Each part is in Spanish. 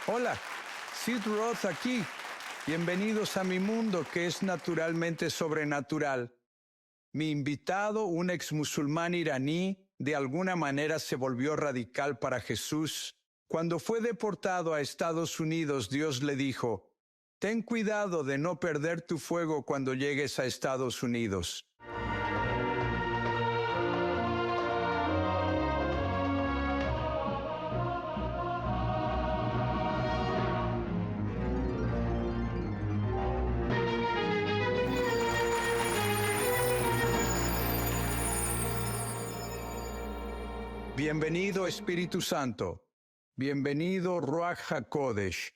Hola, Sid Roth aquí. Bienvenidos a mi mundo que es naturalmente sobrenatural. Mi invitado, un ex musulmán iraní, de alguna manera se volvió radical para Jesús. Cuando fue deportado a Estados Unidos, Dios le dijo, ten cuidado de no perder tu fuego cuando llegues a Estados Unidos. Bienvenido Espíritu Santo. Bienvenido Ruach HaKodesh.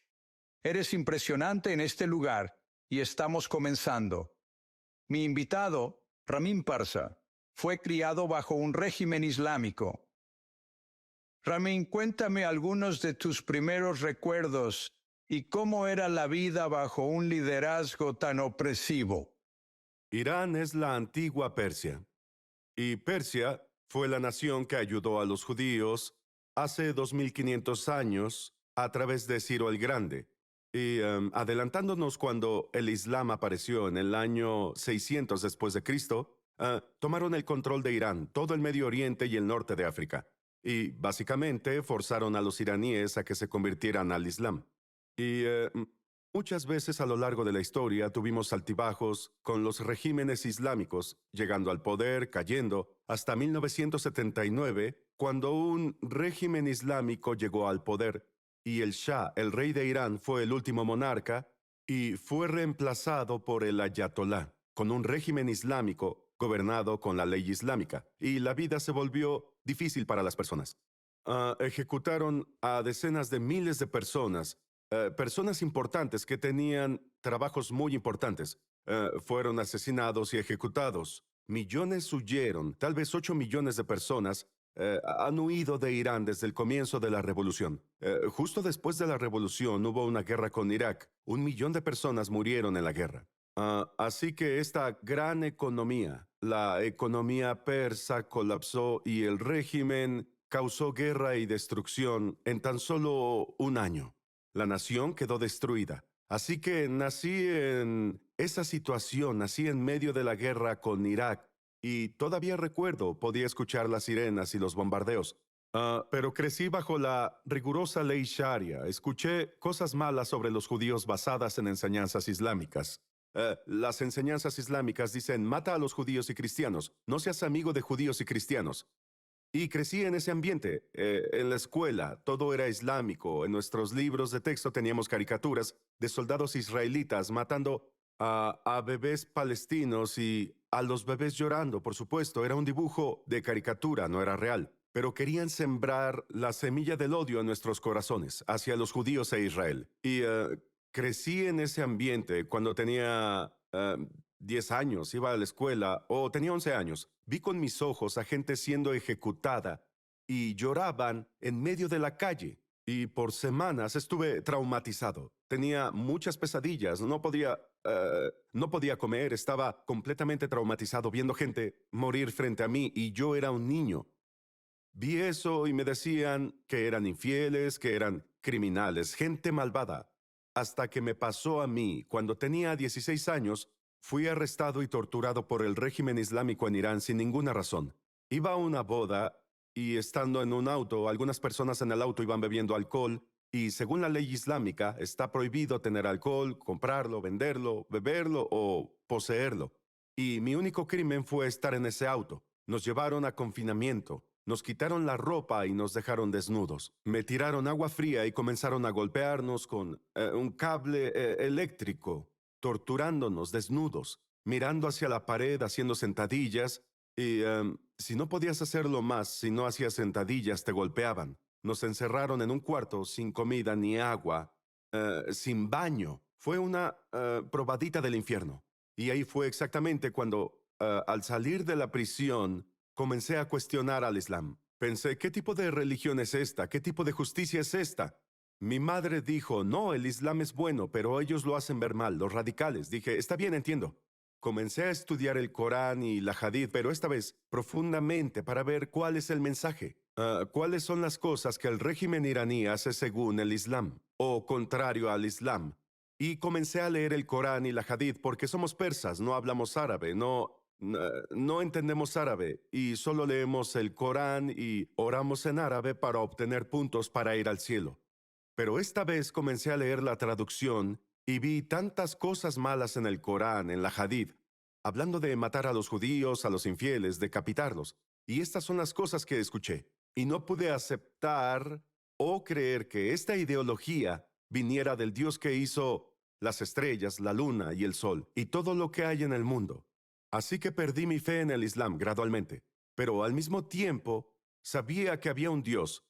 Eres impresionante en este lugar y estamos comenzando. Mi invitado, Ramin Parsa, fue criado bajo un régimen islámico. Ramin, cuéntame algunos de tus primeros recuerdos y cómo era la vida bajo un liderazgo tan opresivo. Irán es la antigua Persia, y Persia fue la nación que ayudó a los judíos hace 2500 años a través de Ciro el Grande. Y adelantándonos cuando el Islam apareció en el año 600 después de Cristo, tomaron el control de Irán, todo el Medio Oriente y el norte de África. Y básicamente forzaron a los iraníes a que se convirtieran al Islam. Y muchas veces a lo largo de la historia tuvimos altibajos con los regímenes islámicos, llegando al poder, cayendo, hasta 1979, cuando un régimen islámico llegó al poder y el Shah, el rey de Irán, fue el último monarca y fue reemplazado por el Ayatolá, con un régimen islámico gobernado con la ley islámica, y la vida se volvió difícil para las personas. Ejecutaron a decenas de miles de personas. Personas importantes que tenían trabajos muy importantes fueron asesinados y ejecutados. Millones huyeron, tal vez 8 millones de personas han huido de Irán desde el comienzo de la revolución. Justo después de la revolución hubo una guerra con Irak. 1 millón de personas murieron en la guerra. Así que esta gran economía, la economía persa, colapsó y el régimen causó guerra y destrucción en tan solo un año. La nación quedó destruida. Así que nací en esa situación, nací en medio de la guerra con Irak, y todavía recuerdo, podía escuchar las sirenas y los bombardeos. Pero crecí bajo la rigurosa ley Sharia. Escuché cosas malas sobre los judíos basadas en enseñanzas islámicas. Las enseñanzas islámicas dicen, mata a los judíos y cristianos, no seas amigo de judíos y cristianos. Y crecí en ese ambiente. En la escuela todo era islámico. En nuestros libros de texto teníamos caricaturas de soldados israelitas matando a bebés palestinos y a los bebés llorando, por supuesto. Era un dibujo de caricatura, no era real. Pero querían sembrar la semilla del odio en nuestros corazones hacia los judíos e Israel. Y crecí en ese ambiente cuando tenía 10 años, iba a la escuela, o tenía 11 años. Vi con mis ojos a gente siendo ejecutada y lloraban en medio de la calle. Y por semanas estuve traumatizado. Tenía muchas pesadillas, no podía comer, estaba completamente traumatizado viendo gente morir frente a mí y yo era un niño. Vi eso y me decían que eran infieles, que eran criminales, gente malvada. Hasta que me pasó a mí, cuando tenía 16 años, fui arrestado y torturado por el régimen islámico en Irán sin ninguna razón. Iba a una boda y estando en un auto, algunas personas en el auto iban bebiendo alcohol y según la ley islámica está prohibido tener alcohol, comprarlo, venderlo, beberlo o poseerlo. Y mi único crimen fue estar en ese auto. Nos llevaron a confinamiento. Nos quitaron la ropa y nos dejaron desnudos. Me tiraron agua fría y comenzaron a golpearnos con un cable eléctrico, torturándonos desnudos, mirando hacia la pared, haciendo sentadillas. Y si no podías hacerlo más, si no hacías sentadillas, te golpeaban. Nos encerraron en un cuarto sin comida ni agua, sin baño. Fue una probadita del infierno. Y ahí fue exactamente cuando, al salir de la prisión, comencé a cuestionar al Islam. Pensé, ¿qué tipo de religión es esta? ¿Qué tipo de justicia es esta? Mi madre dijo, no, el Islam es bueno, pero ellos lo hacen ver mal, los radicales. Dije, está bien, entiendo. Comencé a estudiar el Corán y la Hadith, pero esta vez profundamente para ver cuál es el mensaje. ¿Cuáles son las cosas que el régimen iraní hace según el Islam? o contrario al Islam. Y comencé a leer el Corán y la Hadith porque somos persas, no hablamos árabe, no entendemos árabe y solo leemos el Corán y oramos en árabe para obtener puntos para ir al cielo. Pero esta vez comencé a leer la traducción y vi tantas cosas malas en el Corán, en la Hadith, hablando de matar a los judíos, a los infieles, decapitarlos. Y estas son las cosas que escuché. Y no pude aceptar o creer que esta ideología viniera del Dios que hizo las estrellas, la luna y el sol, y todo lo que hay en el mundo. Así que perdí mi fe en el Islam gradualmente, pero al mismo tiempo sabía que había un Dios.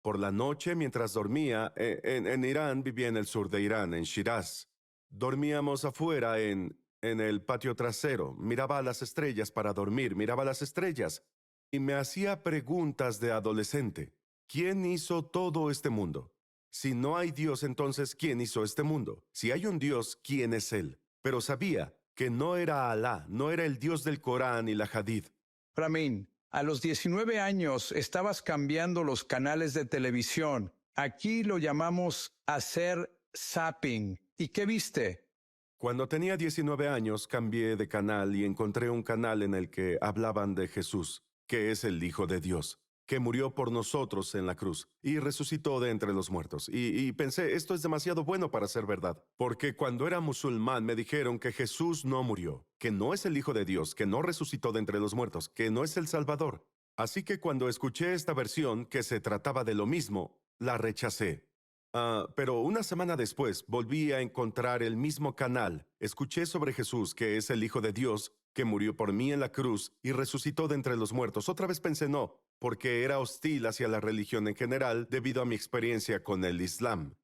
Por la noche, mientras dormía, en Irán, vivía en el sur de Irán, en Shiraz. Dormíamos afuera en el patio trasero, miraba a las estrellas para dormir, miraba las estrellas, y me hacía preguntas de adolescente. ¿Quién hizo todo este mundo? Si no hay Dios, entonces, ¿quién hizo este mundo? Si hay un Dios, ¿quién es Él? Pero sabía que no era Alá, no era el Dios del Corán y la Hadith. Ramin, a los 19 años estabas cambiando los canales de televisión. Aquí lo llamamos hacer zapping. ¿Y qué viste? Cuando tenía 19 años, cambié de canal y encontré un canal en el que hablaban de Jesús, que es el Hijo de Dios, que murió por nosotros en la cruz y resucitó de entre los muertos. Y pensé, esto es demasiado bueno para ser verdad, porque cuando era musulmán me dijeron que Jesús no murió, que no es el Hijo de Dios, que no resucitó de entre los muertos, que no es el Salvador. Así que cuando escuché esta versión, que se trataba de lo mismo, la rechacé. Pero una semana después volví a encontrar el mismo canal. Escuché sobre Jesús, que es el Hijo de Dios, que murió por mí en la cruz y resucitó de entre los muertos. Otra vez pensé no, porque era hostil hacia la religión en general debido a mi experiencia con el Islam.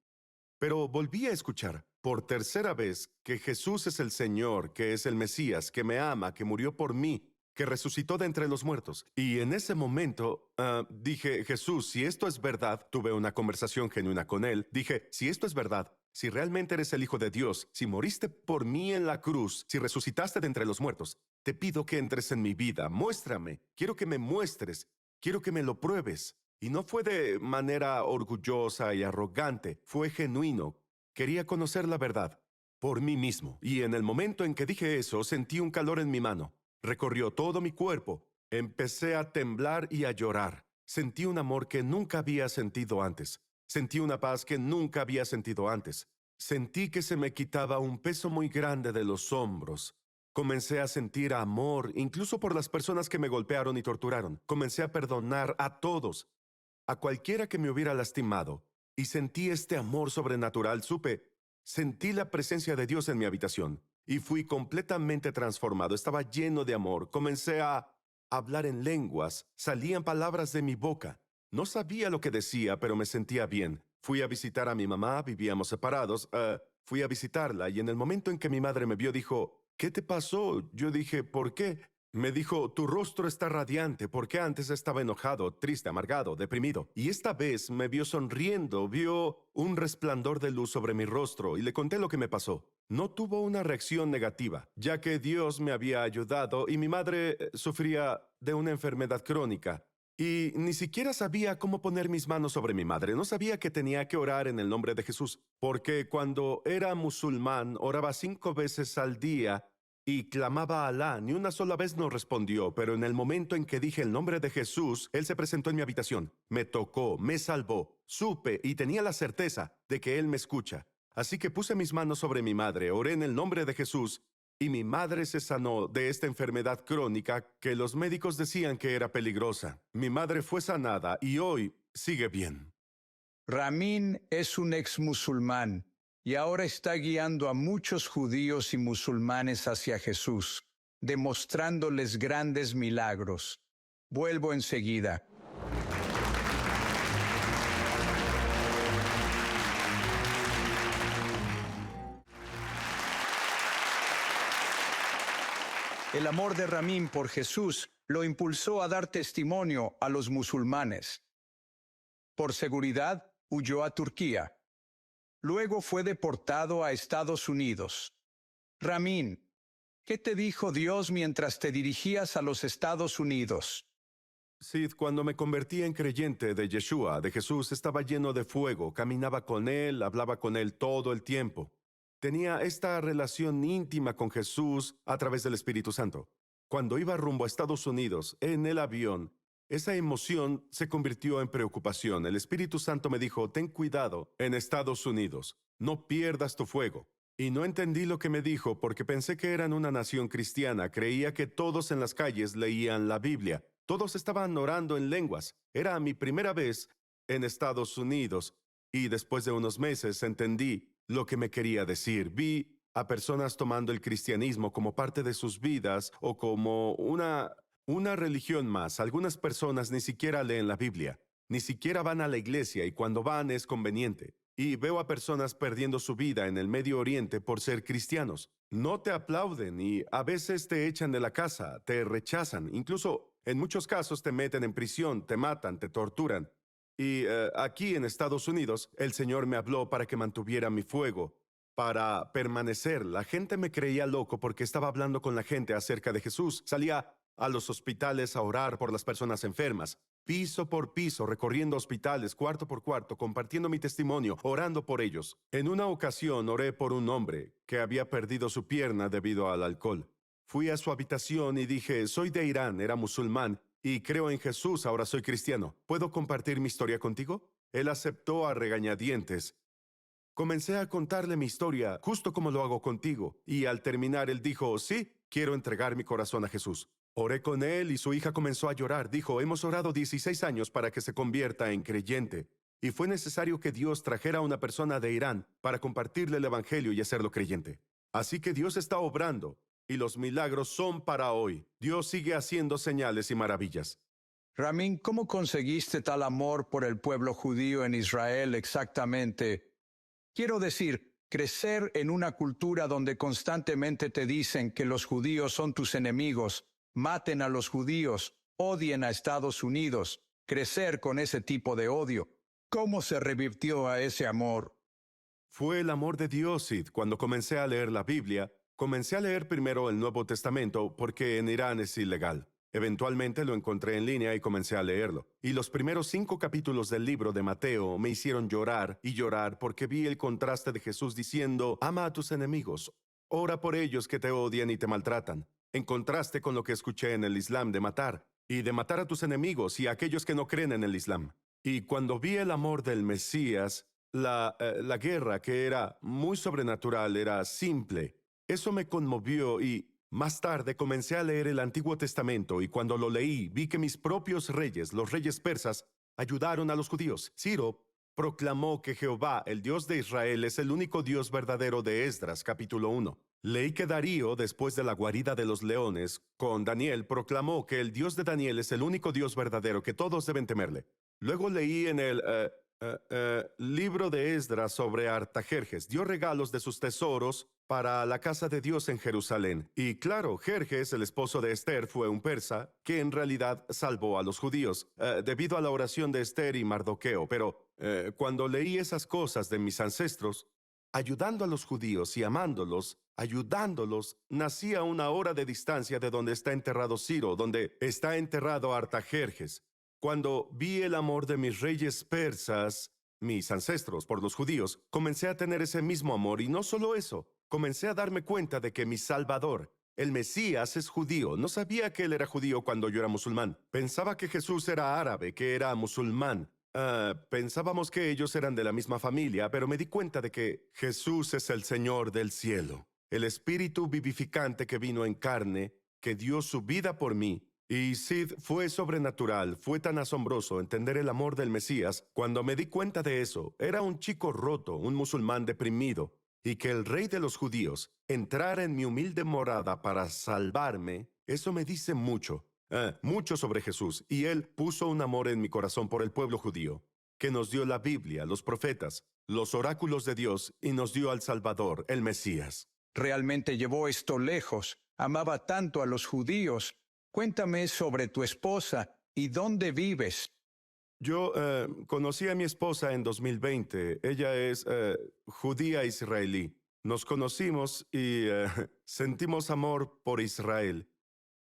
Pero volví a escuchar por tercera vez que Jesús es el Señor, que es el Mesías, que me ama, que murió por mí, que resucitó de entre los muertos. Y en ese momento dije, Jesús, si esto es verdad, tuve una conversación genuina con él. Dije, si esto es verdad, si realmente eres el Hijo de Dios, si moriste por mí en la cruz, si resucitaste de entre los muertos, te pido que entres en mi vida, muéstrame, quiero que me muestres, quiero que me lo pruebes. Y no fue de manera orgullosa y arrogante, fue genuino. Quería conocer la verdad por mí mismo. Y en el momento en que dije eso, sentí un calor en mi mano. Recorrió todo mi cuerpo. Empecé a temblar y a llorar. Sentí un amor que nunca había sentido antes. Sentí una paz que nunca había sentido antes. Sentí que se me quitaba un peso muy grande de los hombros. Comencé a sentir amor, incluso por las personas que me golpearon y torturaron. Comencé a perdonar a todos, a cualquiera que me hubiera lastimado. Y sentí este amor sobrenatural. Sentí la presencia de Dios en mi habitación. Y fui completamente transformado. Estaba lleno de amor. Comencé a hablar en lenguas. Salían palabras de mi boca. No sabía lo que decía, pero me sentía bien. Fui a visitar a mi mamá, vivíamos separados. Fui a visitarla y en el momento en que mi madre me vio dijo, ¿qué te pasó? Yo dije, ¿por qué? Me dijo, tu rostro está radiante, porque antes estaba enojado, triste, amargado, deprimido. Y esta vez me vio sonriendo, vio un resplandor de luz sobre mi rostro y le conté lo que me pasó. No tuvo una reacción negativa, ya que Dios me había ayudado y mi madre sufría de una enfermedad crónica. Y ni siquiera sabía cómo poner mis manos sobre mi madre. No sabía que tenía que orar en el nombre de Jesús, porque cuando era musulmán oraba 5 veces al día y clamaba a Alá. Ni una sola vez no respondió, pero en el momento en que dije el nombre de Jesús, Él se presentó en mi habitación, me tocó, me salvó. Supe y tenía la certeza de que Él me escucha. Así que puse mis manos sobre mi madre, oré en el nombre de Jesús, y mi madre se sanó de esta enfermedad crónica que los médicos decían que era peligrosa. Mi madre fue sanada y hoy sigue bien. Ramin es un ex musulmán y ahora está guiando a muchos judíos y musulmanes hacia Jesús, demostrándoles grandes milagros. Vuelvo enseguida. El amor de Ramin por Jesús lo impulsó a dar testimonio a los musulmanes. Por seguridad, huyó a Turquía. Luego fue deportado a Estados Unidos. Ramin, ¿qué te dijo Dios mientras te dirigías a los Estados Unidos? Sid, cuando me convertí en creyente de Yeshua, de Jesús, estaba lleno de fuego, caminaba con Él, hablaba con Él todo el tiempo. Tenía esta relación íntima con Jesús a través del Espíritu Santo. Cuando iba rumbo a Estados Unidos, en el avión, esa emoción se convirtió en preocupación. El Espíritu Santo me dijo, ten cuidado en Estados Unidos, no pierdas tu fuego. Y no entendí lo que me dijo porque pensé que eran una nación cristiana, creía que todos en las calles leían la Biblia. Todos estaban orando en lenguas. Era mi primera vez en Estados Unidos y después de unos meses entendí lo que me quería decir. Vi a personas tomando el cristianismo como parte de sus vidas o como una religión más. Algunas personas ni siquiera leen la Biblia, ni siquiera van a la iglesia y cuando van es conveniente. Y veo a personas perdiendo su vida en el Medio Oriente por ser cristianos. No te aplauden y a veces te echan de la casa, te rechazan, incluso en muchos casos te meten en prisión, te matan, te torturan. Y aquí en Estados Unidos, el Señor me habló para que mantuviera mi fuego, para permanecer. La gente me creía loco porque estaba hablando con la gente acerca de Jesús. Salía a los hospitales a orar por las personas enfermas, piso por piso, recorriendo hospitales, cuarto por cuarto, compartiendo mi testimonio, orando por ellos. En una ocasión oré por un hombre que había perdido su pierna debido al alcohol. Fui a su habitación y dije, soy de Irán, era musulmán, y creo en Jesús, ahora soy cristiano. ¿Puedo compartir mi historia contigo? Él aceptó a regañadientes. Comencé a contarle mi historia, justo como lo hago contigo, y al terminar él dijo, sí, quiero entregar mi corazón a Jesús. Oré con él y su hija comenzó a llorar. Dijo, hemos orado 16 años para que se convierta en creyente, y fue necesario que Dios trajera a una persona de Irán para compartirle el evangelio y hacerlo creyente. Así que Dios está obrando, y los milagros son para hoy. Dios sigue haciendo señales y maravillas. Ramín, ¿cómo conseguiste tal amor por el pueblo judío en Israel exactamente? Quiero decir, crecer en una cultura donde constantemente te dicen que los judíos son tus enemigos, maten a los judíos, odien a Estados Unidos, crecer con ese tipo de odio. ¿Cómo se revirtió a ese amor? Fue el amor de Dios, Sid. Cuando comencé a leer la Biblia, comencé a leer primero el Nuevo Testamento porque en Irán es ilegal. Eventualmente lo encontré en línea y comencé a leerlo. Y los primeros 5 capítulos del libro de Mateo me hicieron llorar y llorar porque vi el contraste de Jesús diciendo, ama a tus enemigos, ora por ellos que te odian y te maltratan. En contraste con lo que escuché en el Islam de matar, y de matar a tus enemigos y a aquellos que no creen en el Islam. Y cuando vi el amor del Mesías, la guerra, que era muy sobrenatural, era simple. Eso me conmovió y más tarde comencé a leer el Antiguo Testamento y cuando lo leí vi que mis propios reyes, los reyes persas, ayudaron a los judíos. Ciro proclamó que Jehová, el Dios de Israel, es el único Dios verdadero de Esdras, capítulo 1. Leí que Darío, después de la guarida de los leones, con Daniel, proclamó que el Dios de Daniel es el único Dios verdadero, que todos deben temerle. Luego leí en el libro de Esdras sobre Artajerjes. Dio regalos de sus tesoros para la casa de Dios en Jerusalén. Y claro, Jerjes, el esposo de Esther, fue un persa que en realidad salvó a los judíos debido a la oración de Esther y Mardoqueo. Pero cuando leí esas cosas de mis ancestros, ayudando a los judíos y amándolos, ayudándolos, nací a una hora de distancia de donde está enterrado Ciro, donde está enterrado Artajerjes. Cuando vi el amor de mis reyes persas, mis ancestros, por los judíos, comencé a tener ese mismo amor y no solo eso, comencé a darme cuenta de que mi Salvador, el Mesías, es judío. No sabía que él era judío cuando yo era musulmán. Pensaba que Jesús era árabe, que era musulmán. Pensábamos que ellos eran de la misma familia, pero me di cuenta de que Jesús es el Señor del cielo, el Espíritu vivificante que vino en carne, que dio su vida por mí. Y Sid, fue sobrenatural, fue tan asombroso entender el amor del Mesías. Cuando me di cuenta de eso, era un chico roto, un musulmán deprimido, y que el rey de los judíos entrara en mi humilde morada para salvarme, eso me dice mucho, mucho sobre Jesús. Y él puso un amor en mi corazón por el pueblo judío, que nos dio la Biblia, los profetas, los oráculos de Dios, y nos dio al Salvador, el Mesías. Realmente llevó esto lejos. Amaba tanto a los judíos. Cuéntame sobre tu esposa y dónde vives. Yo conocí a mi esposa en 2020. Ella es judía israelí. Nos conocimos y sentimos amor por Israel.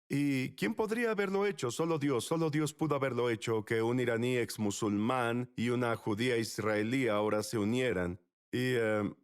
¿Y quién podría haberlo hecho? Solo Dios pudo haberlo hecho, que un iraní ex musulmán y una judía israelí ahora se unieran. Y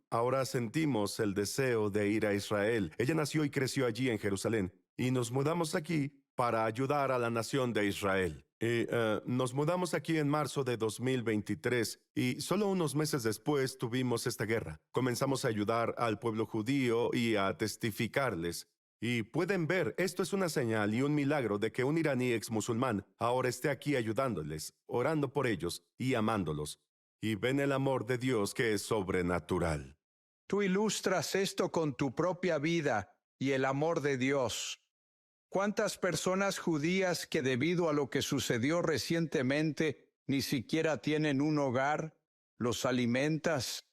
ahora sentimos el deseo de ir a Israel. Ella nació y creció allí en Jerusalén. Y nos mudamos aquí para ayudar a la nación de Israel. Y nos mudamos aquí en marzo de 2023 y solo unos meses después tuvimos esta guerra. Comenzamos a ayudar al pueblo judío y a testificarles. Y pueden ver, esto es una señal y un milagro de que un iraní ex musulmán ahora esté aquí ayudándoles, orando por ellos y amándolos. Y ven el amor de Dios que es sobrenatural. Tú ilustras esto con tu propia vida y el amor de Dios. ¿Cuántas personas judías que debido a lo que sucedió recientemente ni siquiera tienen un hogar, los alimentas?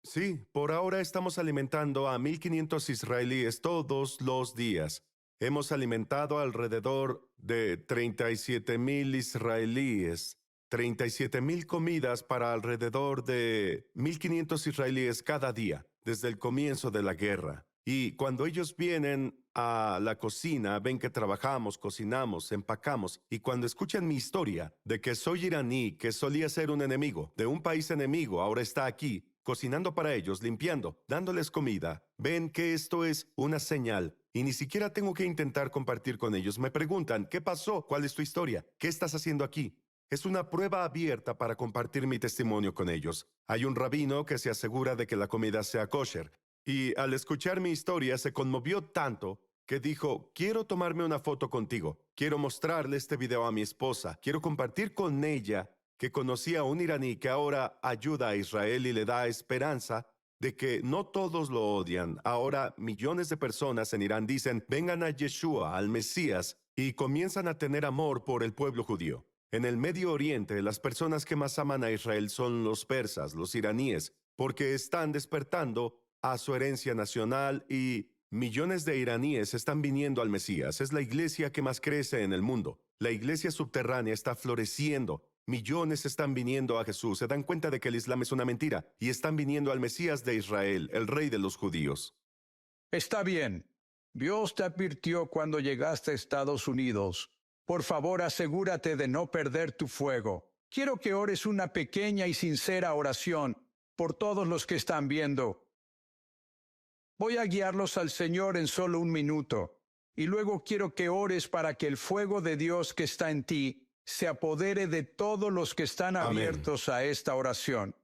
Sí, por ahora estamos alimentando a 1,500 israelíes todos los días. Hemos alimentado alrededor de 37,000 israelíes, 37,000 comidas para alrededor de 1,500 israelíes cada día, desde el comienzo de la guerra. Y cuando ellos vienen a la cocina, ven que trabajamos, cocinamos, empacamos, y cuando escuchan mi historia de que soy iraní, que solía ser un enemigo, de un país enemigo, ahora está aquí, cocinando para ellos, limpiando, dándoles comida, ven que esto es una señal. Y ni siquiera tengo que intentar compartir con ellos. Me preguntan, ¿qué pasó? ¿Cuál es tu historia? ¿Qué estás haciendo aquí? Es una prueba abierta para compartir mi testimonio con ellos. Hay un rabino que se asegura de que la comida sea kosher. Y al escuchar mi historia se conmovió tanto que dijo, quiero tomarme una foto contigo. Quiero mostrarle este video a mi esposa. Quiero compartir con ella que conocía a un iraní que ahora ayuda a Israel y le da esperanza de que no todos lo odian. Ahora millones de personas en Irán dicen, vengan a Yeshua, al Mesías, y comienzan a tener amor por el pueblo judío. En el Medio Oriente, las personas que más aman a Israel son los persas, los iraníes, porque están despertando a su herencia nacional y millones de iraníes están viniendo al Mesías. Es la iglesia que más crece en el mundo. La iglesia subterránea está floreciendo. Millones están viniendo a Jesús. Se dan cuenta de que el Islam es una mentira y están viniendo al Mesías de Israel, el rey de los judíos. Está bien. Dios te advirtió cuando llegaste a Estados Unidos. Por favor, asegúrate de no perder tu fuego. Quiero que ores una pequeña y sincera oración por todos los que están viendo. Voy a guiarlos al Señor en solo un minuto, y luego quiero que ores para que el fuego de Dios que está en ti se apodere de todos los que están abiertos a esta oración.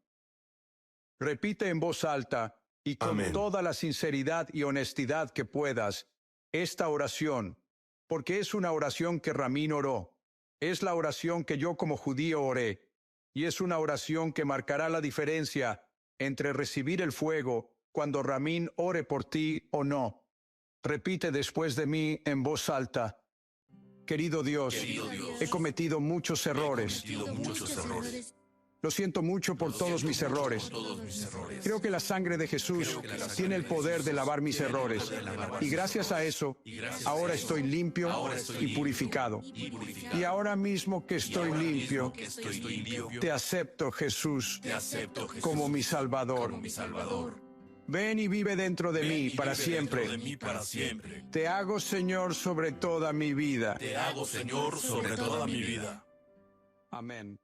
Repite en voz alta y con toda la sinceridad y honestidad que puedas esta oración, porque es una oración que Ramín oró. Es la oración que yo como judío oré, y es una oración que marcará la diferencia entre recibir el fuego cuando Ramín ore por ti o no. Repite después de mí en voz alta. Querido Dios, he cometido muchos errores. Lo siento mucho por todos mis errores. Creo que la sangre de Jesús tiene el poder de lavar mis errores. Y gracias a eso, ahora estoy limpio y purificado. Y ahora mismo que estoy limpio, te acepto, Jesús, como mi Salvador. Ven y vive dentro de mí para siempre. Te hago, Señor, sobre toda mi vida. Te hago, Señor, sobre toda mi vida. Amén.